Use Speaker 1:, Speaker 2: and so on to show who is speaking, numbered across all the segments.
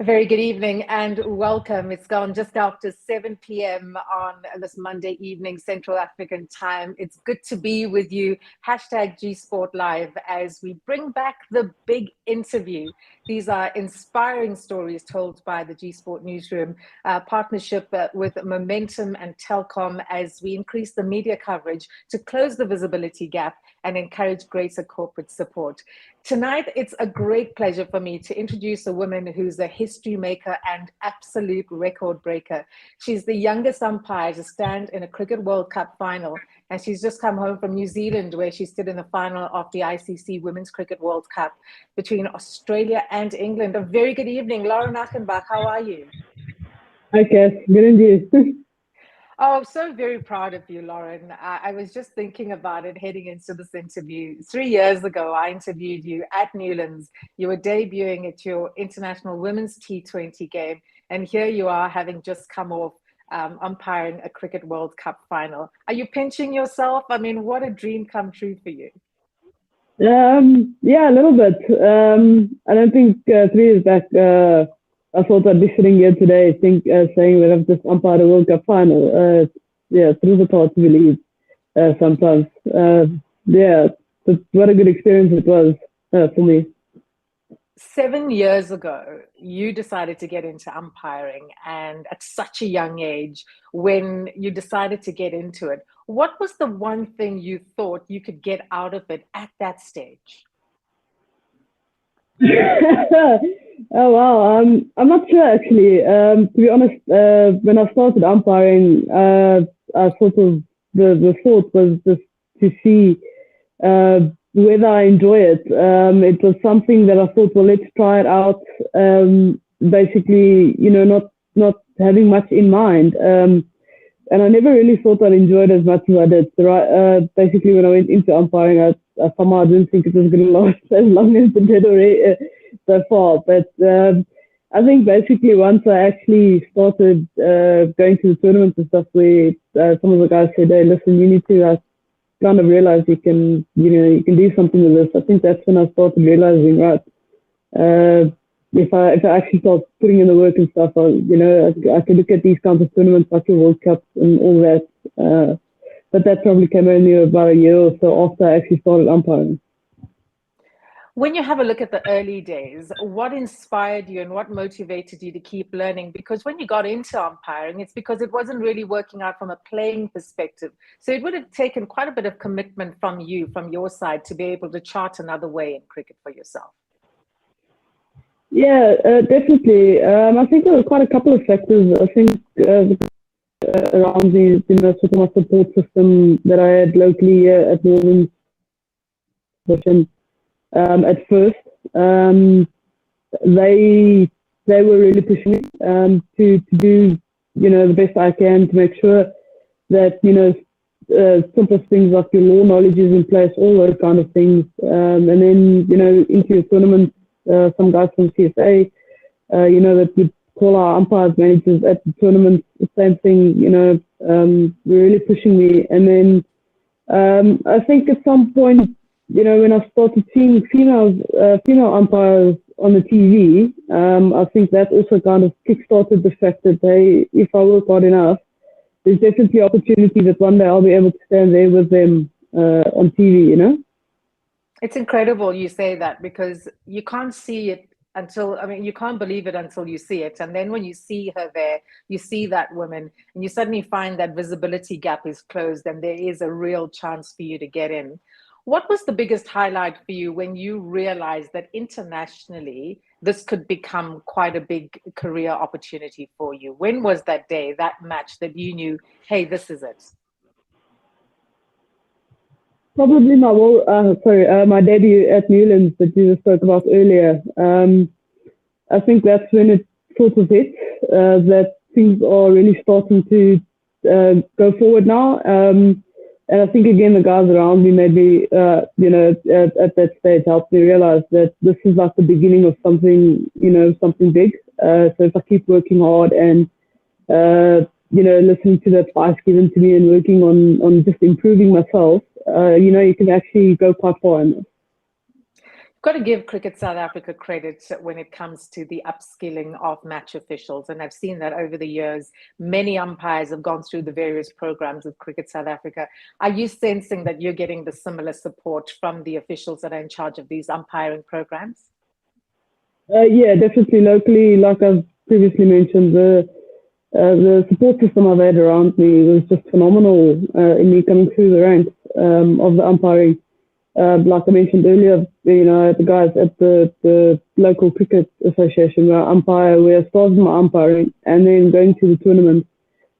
Speaker 1: A very good evening and welcome. It's gone just after 7 p.m. on this Monday evening, Central African time. It's good to be with you. Hashtag gsportLIVE as we bring back the big interview. These are inspiring stories told by the Gsport newsroom, partnership with Momentum and Telkom as we increase the media coverage to close the visibility gap and encourage greater corporate support. Tonight, it's a great pleasure for me to introduce a woman who's a history maker and absolute record breaker. She's the youngest umpire to stand in a Cricket World Cup final, and she's just come home from New Zealand, where she stood in the final of the ICC Women's Cricket World Cup between Australia and England. A very good evening, Lauren Achenbach. How are you?
Speaker 2: Hi, Kass. Good and you?
Speaker 1: Oh, I'm so very proud of you, Lauren. I was just thinking about it heading into this interview. 3 years ago, I interviewed you at Newlands. You were debuting at your International Women's T20 game. And here you are, having just come off umpiring a Cricket World Cup final. Are you pinching yourself? I mean, what a dream come true for you.
Speaker 2: Yeah, a little bit. I don't think 3 years back, I thought I'd be sitting here today saying that I've just umpired a World Cup final. Yeah, through the hard to believe sometimes. Yeah, but what a good experience it was for me.
Speaker 1: 7 years ago, you decided to get into umpiring, and at such a young age, when you decided to get into it, what was the one thing you thought you could get out of it at that stage?
Speaker 2: Oh wow, I'm not sure actually. To be honest, when I started umpiring, I sort of the thought was just to see whether I enjoy it. It was something that I thought, well, let's try it out. Basically, not having much in mind, and I never really thought I'd enjoy it as much as I did. So, basically, when I went into umpiring, I somehow didn't think it was going to last as long as it did already. So far, but I think basically once I actually started going to the tournaments and stuff, where some of the guys said, "Hey, listen, you need to kind of realize you can do something with this." I think that's when I started realizing, right, if I actually start putting in the work and stuff, I could look at these kinds of tournaments like the World Cup and all that. But that probably came only about a year or so after I actually started umpiring.
Speaker 1: When you have a look at the early days, what inspired you and what motivated you to keep learning? Because when you got into umpiring, it's because it wasn't really working out from a playing perspective. So it would have taken quite a bit of commitment from you, from your side, to be able to chart another way in cricket for yourself.
Speaker 2: Yeah, definitely. I think there were quite a couple of factors. I think around the sort of my support system that I had locally at Newlands. At first, they were really pushing me to do the best I can to make sure that simple things like your law knowledge is in place, all those kind of things, and then into your tournament, some guys from CSA, that would call our umpires managers at the tournament, the same thing, were really pushing me, and then I think at some point, when I started seeing female umpires on the TV, I think that also kind of kickstarted the fact that, hey, if I work hard enough, there's definitely opportunity that one day I'll be able to stand there with them on TV,
Speaker 1: It's incredible you say that, because you can't see it you can't believe it until you see it. And then when you see her there, you see that woman, and you suddenly find that visibility gap is closed and there is a real chance for you to get in. What was the biggest highlight for you when you realized that internationally this could become quite a big career opportunity for you? When was that day, that match that you knew, hey, this is it?
Speaker 2: Probably my debut at Newlands that you just spoke about earlier. I think that's when it sort of hit that things are really starting to go forward now. And I think, again, the guys around me made me, at that stage, helped me realize that this is like the beginning of something, something big. So if I keep working hard and, listening to the advice given to me and working on just improving myself, you can actually go quite far in this.
Speaker 1: Got to give Cricket South Africa credit when it comes to the upskilling of match officials. And I've seen that over the years. Many umpires have gone through the various programs of Cricket South Africa. Are you sensing that you're getting the similar support from the officials that are in charge of these umpiring programs?
Speaker 2: Yeah, definitely. Locally, like I've previously mentioned, the support system I've had around me was just phenomenal in me coming through the ranks of the umpiring. Like I mentioned earlier, the guys at the local cricket association where I umpire, where I started my umpiring, and then going to the tournament,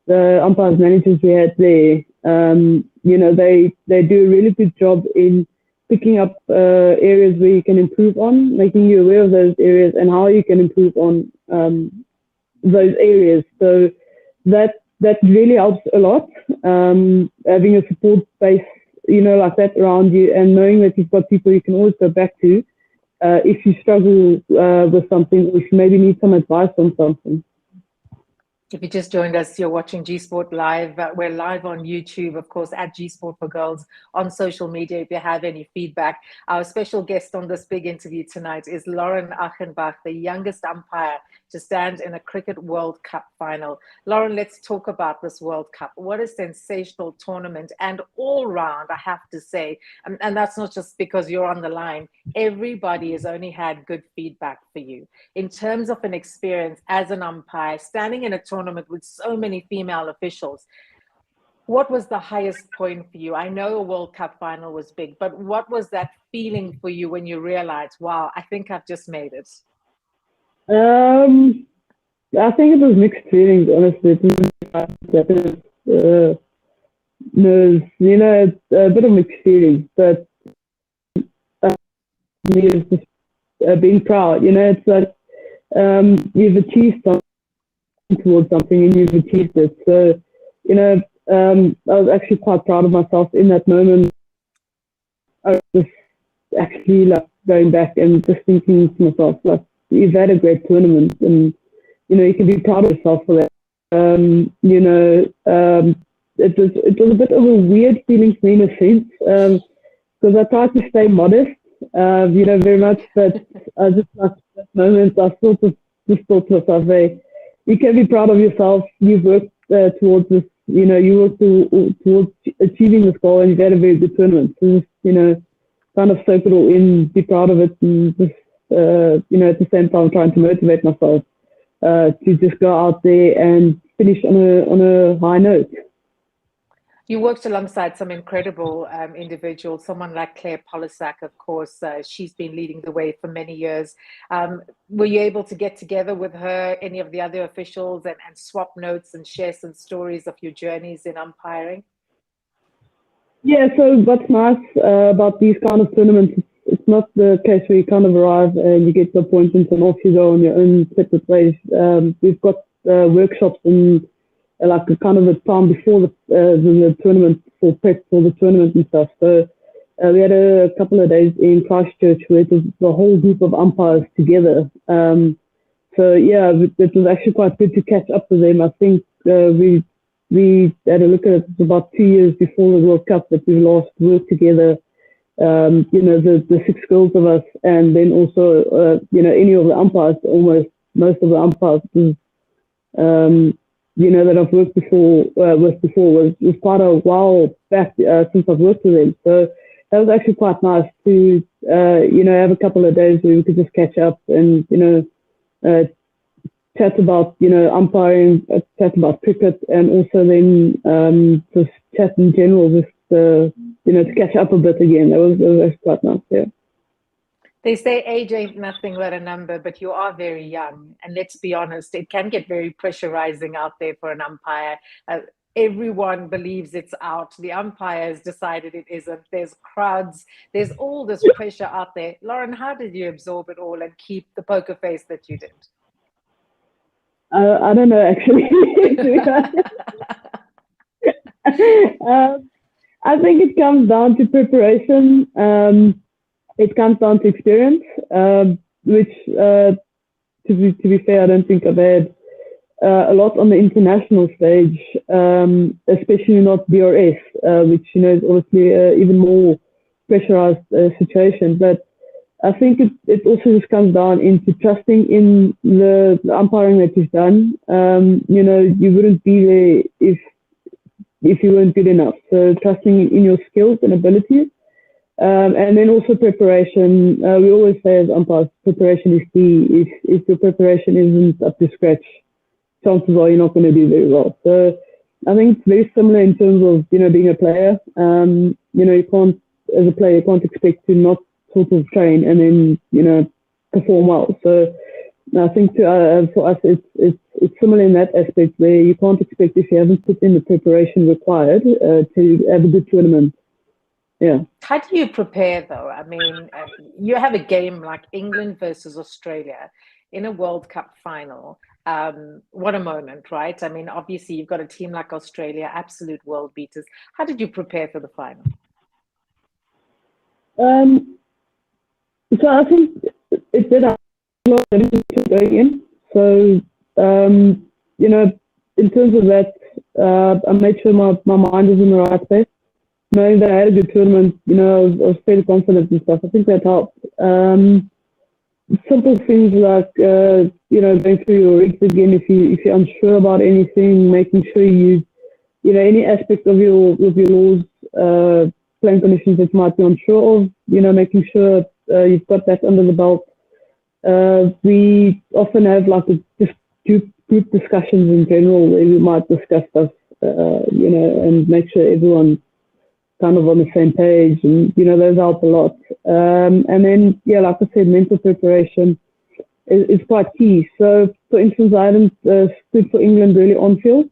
Speaker 2: the umpires managers we had there, they do a really good job in picking up areas where you can improve on, making you aware of those areas and how you can improve on those areas. So that really helps a lot, having a support base like that around you, and knowing that you've got people you can always go back to if you struggle with something, or if you maybe need some advice on something.
Speaker 1: If you just joined us, you're watching Gsport Live. We're live on YouTube, of course, at Gsport for Girls, on social media if you have any feedback. Our special guest on this big interview tonight is Lauren Achenbach, the youngest umpire to stand in a Cricket World Cup final. Lauren, let's talk about this World Cup. What a sensational tournament, and all round, I have to say, and that's not just because you're on the line. Everybody has only had good feedback for you. In terms of an experience as an umpire, standing in a tournament with so many female officials, what was the highest point for you? I know a World Cup final was big, but what was that feeling for you when you realized, wow, I think I've just made it?
Speaker 2: I think it was mixed feelings, honestly. A bit of mixed feelings, but me is just being proud. It's like you've achieved something towards something, and you've achieved it. So, I was actually quite proud of myself in that moment. I was just actually like going back and just thinking to myself, like, you've had a great tournament, and you can be proud of yourself for that. It was a bit of a weird feeling for me in a sense, because I tried to stay modest, very much, but I just like that moment I sort of just thought to myself, hey, you can be proud of yourself. You've worked towards this. You worked towards achieving this goal, and you've had a very good tournament. So just, kind of soak it all in, be proud of it, and just at the same time trying to motivate myself to just go out there and finish on a high note.
Speaker 1: You worked alongside some incredible individuals, someone like Claire Polisak, of course. She's been leading the way for many years. Were you able to get together with her, any of the other officials, and swap notes and share some stories of your journeys in umpiring?
Speaker 2: Yeah, so what's nice about these kind of tournaments, it's not the case where you kind of arrive and you get the appointments and off you go on your own separate ways. We've got workshops and like kind of a time before the tournament, for prep for the tournament and stuff. So we had a couple of days in Christchurch where it was the whole group of umpires together. So yeah, it was actually quite good to catch up with them. I think we had a look at it about 2 years before the World Cup that we last worked together. The 6 girls of us, and then also any of the umpires, almost most of the umpires that I've worked with before was quite a while back since I've worked with them. So that was actually quite nice to have a couple of days where we could just catch up and chat about umpiring, chat about cricket, and also then just chat in general, just to catch up a bit again. That was actually quite nice. Yeah.
Speaker 1: They say age ain't nothing but a number, but you are very young. And let's be honest, it can get very pressurizing out there for an umpire. Everyone believes it's out. The umpire has decided it isn't. There's crowds. There's all this pressure out there. Lauren, how did you absorb it all and keep the poker face that you did?
Speaker 2: I don't know, actually. I think it comes down to preparation. It comes down to experience, which, to be fair, I don't think I've had a lot on the international stage, especially not DRS, which is obviously even more pressurized situation. But I think it also just comes down into trusting in the umpiring that you've done. You know, you wouldn't be there if you weren't good enough. So trusting in your skills and abilities. And then also preparation. We always say as umpires, preparation is key. If your preparation isn't up to scratch, chances are you're not going to do very well. So I think it's very similar in terms of, you know, being a player. You know, you can't, as a player, you can't expect to not sort of train and then, you know, perform well. So I think for us, it's similar in that aspect where you can't expect, if you haven't put in the preparation required, to have a good tournament. Yeah.
Speaker 1: How do you prepare though? I mean, you have a game like England versus Australia in a World Cup final. What a moment, right? I mean, obviously you've got a team like Australia, absolute world beaters. How did you prepare for the final?
Speaker 2: So I think it did have a lot of going in. So, you know, in terms of that, I made sure my mind was in the right place. Knowing that I had a good tournament, you know, I was fairly confident and stuff. I think that helped. Simple things like, you know, going through your rigs again if you're unsure about anything, making sure you know, any aspect of your laws, playing conditions that you might be unsure of, you know, making sure you've got that under the belt. We often have like just group discussions in general where we might discuss stuff, you know, and make sure everyone's kind of on the same page, and you know, those help a lot. And then, yeah, like I said, mental preparation is quite key. So, for instance, I haven't stood for England really on field,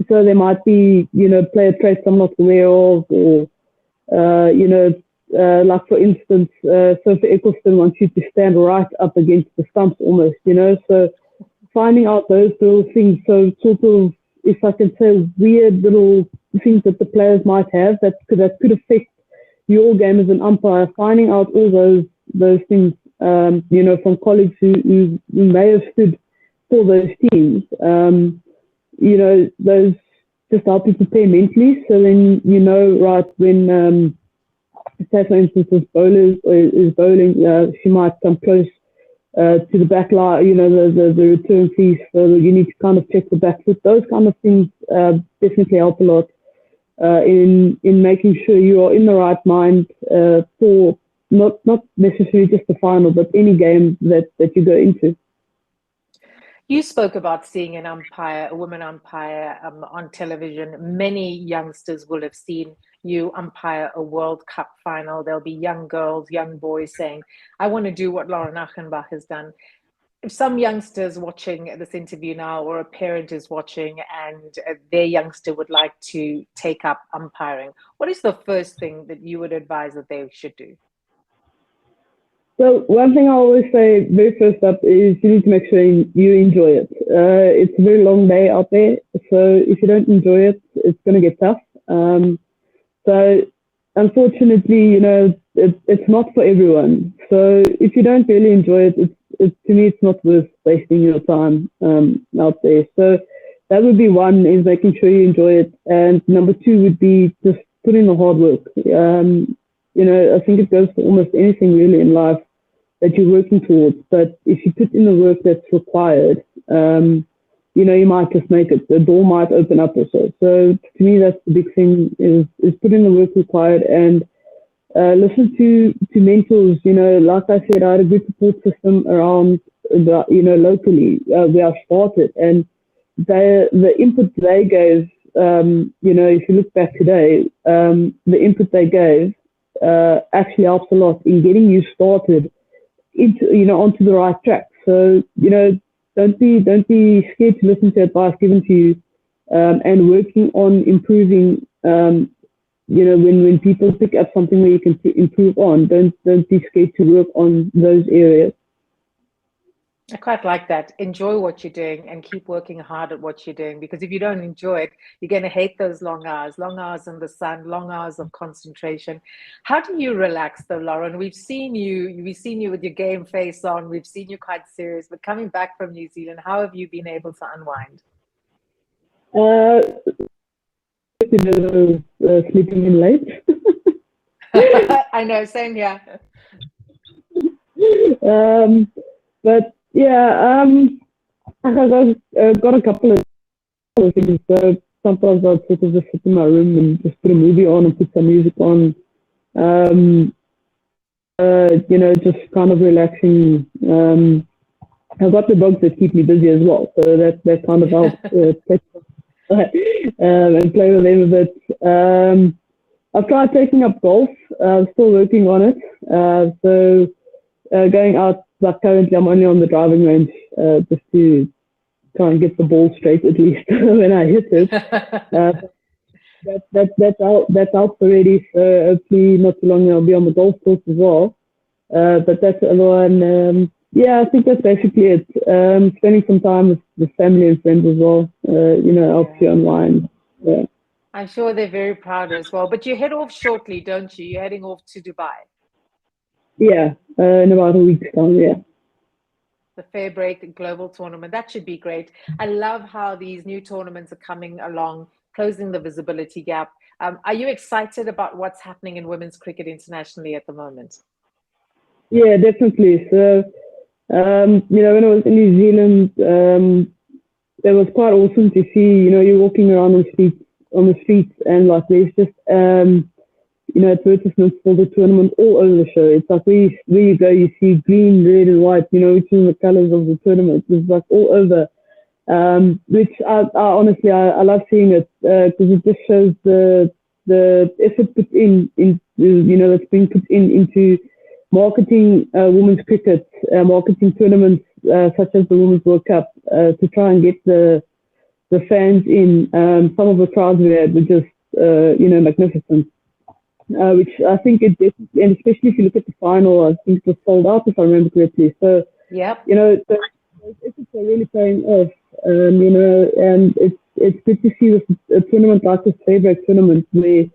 Speaker 2: so there might be, you know, player traits I'm not aware of, or you know, like for instance, Sophie Eccleston wants you to stand right up against the stumps almost, you know. So finding out those little things, so sort of, if I can say, weird little things that the players might have that could affect your game as an umpire, finding out all those things, you know, from colleagues who may have stood for those teams, you know, those just help you prepare mentally. So then, you know, right, when, say for instance, if bowlers is bowling, she might come close to the back line, you know, the return piece, so you need to kind of check the back foot. Those kind of things definitely help a lot in making sure you are in the right mind for not necessarily just the final, but any game that you go into.
Speaker 1: You spoke about seeing an umpire, a woman umpire on television. Many youngsters will have seen you umpire a World Cup final. There'll be young girls, young boys saying, I want to do what Lauren Achenbach has done. If some youngsters watching this interview now, or a parent is watching and their youngster would like to take up umpiring, what is the first thing that you would advise that they should do?
Speaker 2: So one thing I always say very first up is you need to make sure you enjoy it. It's a very long day out there, so if you don't enjoy it, it's going to get tough. So unfortunately, you know, it's not for everyone. So if you don't really enjoy it, to me, it's not worth wasting your time out there. So that would be one, is making sure you enjoy it. And number two would be just put in the hard work. You know, I think it goes for almost anything really in life that you're working towards. But if you put in the work that's required, you know, you might just make it. The door might open up also. So to me, that's the big thing, is put in the work required, and listen to mentors. You know, like I said, I had a good support system around, you know, locally where I started, and the input they gave, you know, if you look back today, the input they gave actually helps a lot in getting you started into, you know, onto the right track. So, you know, don't be scared to listen to advice given to you, and working on improving. You know, when people pick up something where you can improve on, don't be scared to work on those areas.
Speaker 1: I quite like that. Enjoy what you're doing and keep working hard at what you're doing, because if you don't enjoy it, you're going to hate those long hours in the sun, long hours of concentration. How do you relax though, Lauren? We've seen you with your game face on. We've seen you quite serious, but coming back from New Zealand, how have you been able to unwind?
Speaker 2: Sleeping in late.
Speaker 1: I know, same here.
Speaker 2: But yeah, I got a couple of things. So sometimes I'd sort of just sit in my room and just put a movie on and put some music on. Um, just kind of relaxing. I've got the dogs that keep me busy as well, so that kind of helps and play with them a bit. I've tried taking up golf. I'm still working on it. Going out, but currently I'm only on the driving range just to try and get the ball straight at least when I hit it. That's out already. So hopefully not too long I'll be on the golf course as well. But that's the other one. Yeah, I think that's basically it. Spending some time with family and friends as well. Helps you unwind. Yeah.
Speaker 1: I'm sure they're very proud as well. But you head off shortly, don't you? You're heading off to Dubai.
Speaker 2: Yeah, in about a week's time, yeah.
Speaker 1: The Fairbreak Global Tournament. That should be great. I love how these new tournaments are coming along, closing the visibility gap. Are you excited about what's happening in women's cricket internationally at the moment?
Speaker 2: Yeah, definitely. So, when I was in New Zealand, it was quite awesome to see, you're walking around on the streets and like there's just, advertisements for the tournament all over the show. It's like where you go, you see green, red, and white, which is the colors of the tournament. It's like all over, which I honestly, I love seeing it because it just shows the effort put in that's being put into marketing women's cricket, marketing tournaments such as the Women's World Cup to try and get the fans in. Some of the crowds we had were just, magnificent. Which I think it definitely, and especially if you look at the final, I think it was sold out if I remember correctly. So,
Speaker 1: yep.
Speaker 2: Those efforts are really paying off, and it's good to see a tournament like this Fairbreak tournament where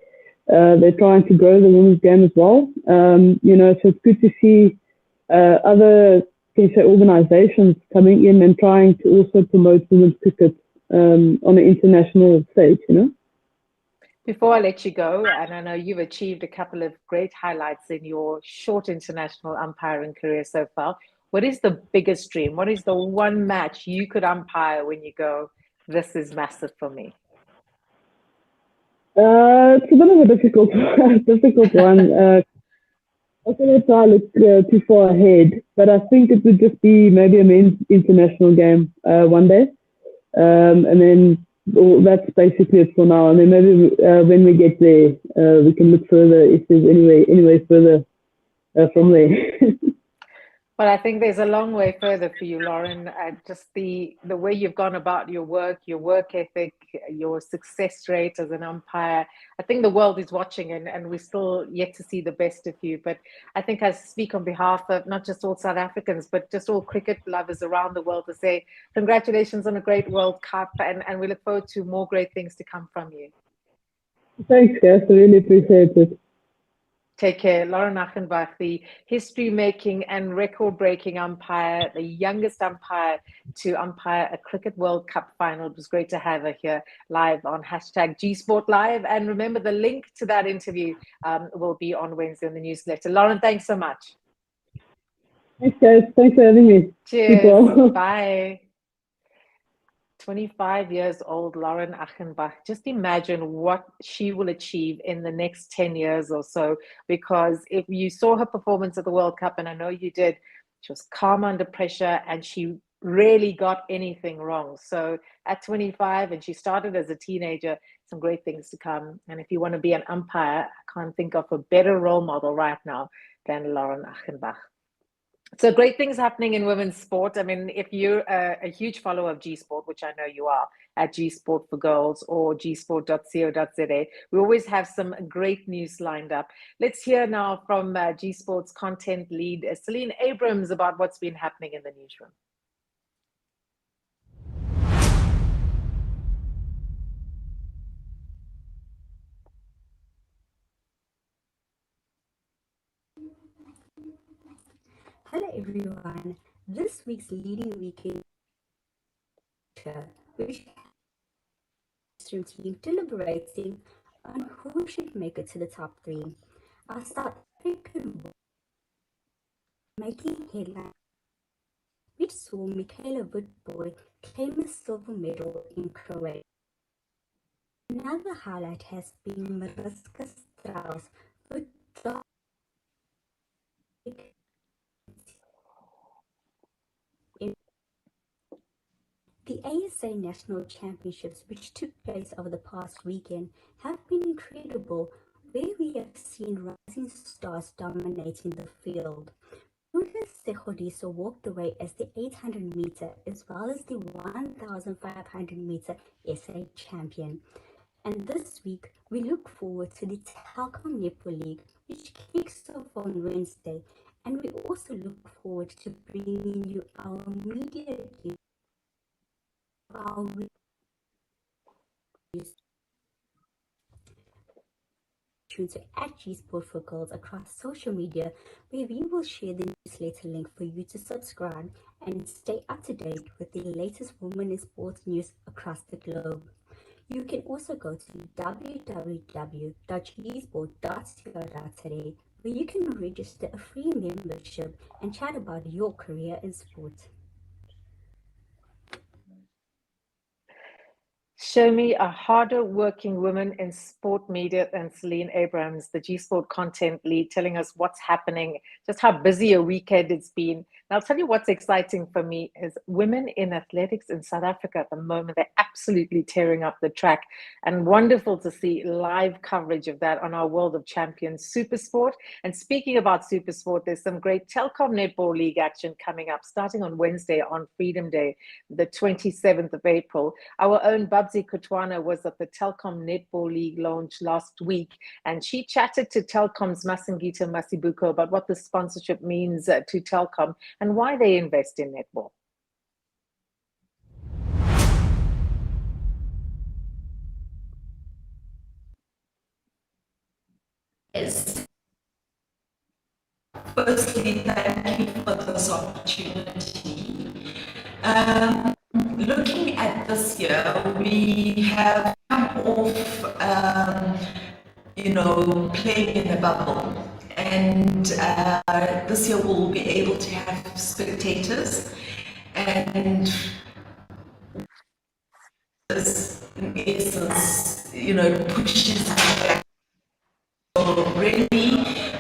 Speaker 2: they're trying to grow the women's game as well. So it's good to see other, organizations coming in and trying to also promote women's cricket on an international stage,
Speaker 1: Before I let you go, and I know you've achieved a couple of great highlights in your short international umpiring career so far, what is the biggest dream? What is the one match you could umpire when you go, this is massive for me?
Speaker 2: It's a bit of a difficult one. I was going to try to look too far ahead, but I think it would just be maybe a men's international game one day. And then that's basically it for now. And then maybe when we get there, we can look further if there's anyway further from there.
Speaker 1: Well, I think there's a long way further for you, Lauren. Just the way you've gone about your work ethic, your success rate as an umpire. I think the world is watching, and we're still yet to see the best of you. But I think I speak on behalf of not just all South Africans, but just all cricket lovers around the world to say congratulations on a great World Cup, and we look forward to more great things to come from you.
Speaker 2: Thanks, Kass. I really appreciate it.
Speaker 1: Take care. Lauren Achenbach, the history-making and record-breaking umpire, the youngest umpire to umpire a Cricket World Cup final. It was great to have her here live on #gsportLIVE. And remember, the link to that interview will be on Wednesday in the newsletter. Lauren, thanks so much.
Speaker 2: Thanks, guys. Thanks for having me.
Speaker 1: Cheers. Bye. 25 years old, Lauren Achenbach. Just imagine what she will achieve in the next 10 years or so, because if you saw her performance at the World Cup, and I know you did, she was calm under pressure and she rarely got anything wrong. So at 25, and she started as a teenager, some great things to come. And if you want to be an umpire, I can't think of a better role model right now than Lauren Achenbach. So great things happening in women's sport. I mean, if you're a huge follower of gsport, which I know you are, at gsport for girls or gsport.co.za, we always have some great news lined up. Let's hear now from gsport's content lead, Celine Abrahams, about what's been happening in the newsroom.
Speaker 3: Hello everyone. This week's leading weekend, which stream team deliberating on who should make it to the top 3. Our South African making headlines, which saw Michaela Woodboy claim a silver medal in Croatia. Another highlight has been Mariska Strauss, with the ASA National Championships, which took place over the past weekend, have been incredible, where we have seen rising stars dominating the field. Lucas Sejodiso walked away as the 800 meter as well as the 1500 meter SA champion. And this week, we look forward to the Telkom Netball League, which kicks off on Wednesday. And we also look forward to bringing you our media review of our reviews to at gsport for girls across social media, where we will share the newsletter link for you to subscribe and stay up to date with the latest women in sports news across the globe. You can also go to www.gsport.co.za, where you can register a free membership and chat about your career in sport.
Speaker 1: Show me a harder working woman in sport media than Celine Abrahams, the G Sport content lead, telling us what's happening, just how busy a weekend it's been. And I'll tell you what's exciting for me is women in athletics in South Africa at the moment. They're absolutely tearing up the track, and wonderful to see live coverage of that on our World of Champions Supersport. And speaking about Supersport, there's some great Telkom Netball League action coming up starting on Wednesday on Freedom Day, the 27th of April. Our own Babsie Kutwana was at the Telkom Netball League launch last week, and she chatted to Telkom's Masingita Mazibuko about what the sponsorship means to Telkom and why they invest in netball.
Speaker 4: Yes. Firstly, thank you for this opportunity. Looking at this year, we have come off, playing in a bubble. And this year we'll be able to have spectators, and this, in essence, pushes back. So really,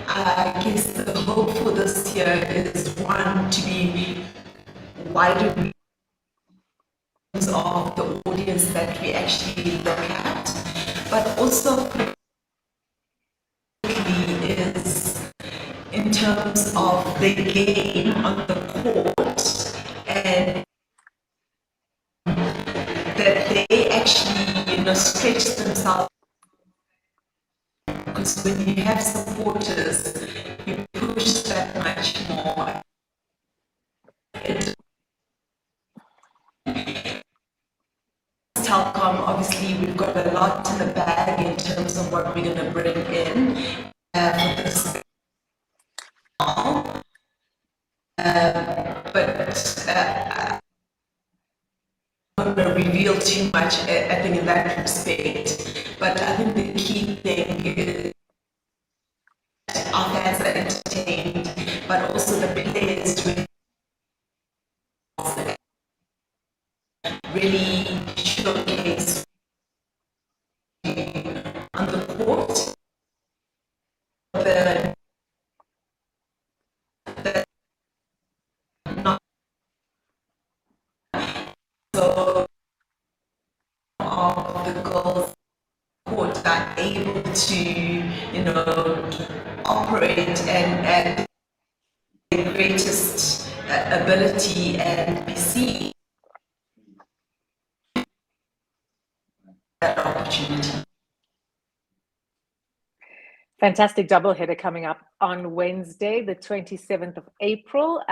Speaker 4: I guess the hope for this year is one, to be wider of the audience that we actually look at, but also is in terms of the game on the court, and that they actually stretch themselves, because when you have supporters you push that much more. Telkom, obviously we've got a lot in the bag in terms of what we're going to bring in for this. But I'm not going to reveal too much, I think, in that respect. But I think the key thing is our fans are entertained, but also the players really showcase on the court so of the girls court are able to operate and the greatest ability and be seen that opportunity.
Speaker 1: Fantastic doubleheader coming up on Wednesday, the 27th of April.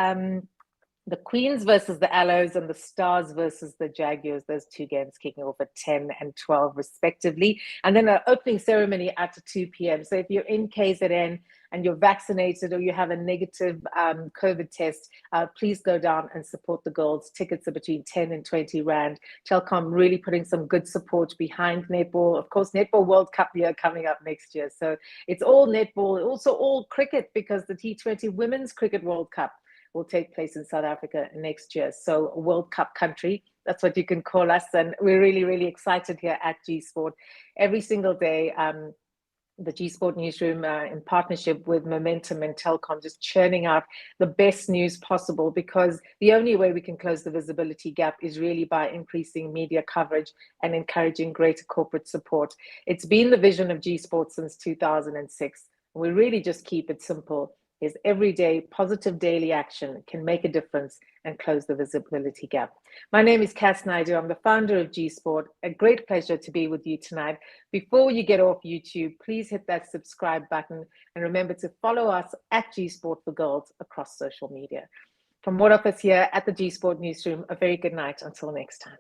Speaker 1: The Queens versus the Aloes and the Stars versus the Jaguars. Those two games kicking off at 10 and 12 respectively. And then an opening ceremony at 2 p.m. So if you're in KZN and you're vaccinated or you have a negative COVID test, please go down and support the girls. Tickets are between 10 and 20 Rand. Telkom really putting some good support behind netball. Of course, Netball World Cup year coming up next year. So it's all netball, also all cricket, because the T20 Women's Cricket World Cup will take place in South Africa next year. So a World Cup country, that's what you can call us. And we're really, really excited here at G Sport. Every single day, the G Sport newsroom in partnership with Momentum and Telkom just churning out the best news possible, because the only way we can close the visibility gap is really by increasing media coverage and encouraging greater corporate support. It's been the vision of G Sport since 2006. We really just keep it simple. Is everyday positive daily action can make a difference and close the visibility gap. My name is Kass Naidoo. I'm the founder of G Sport. A great pleasure to be with you tonight. Before you get off YouTube, please hit that subscribe button and remember to follow us at G Sport for Girls across social media. From all of us here at the G Sport newsroom, a very good night until next time.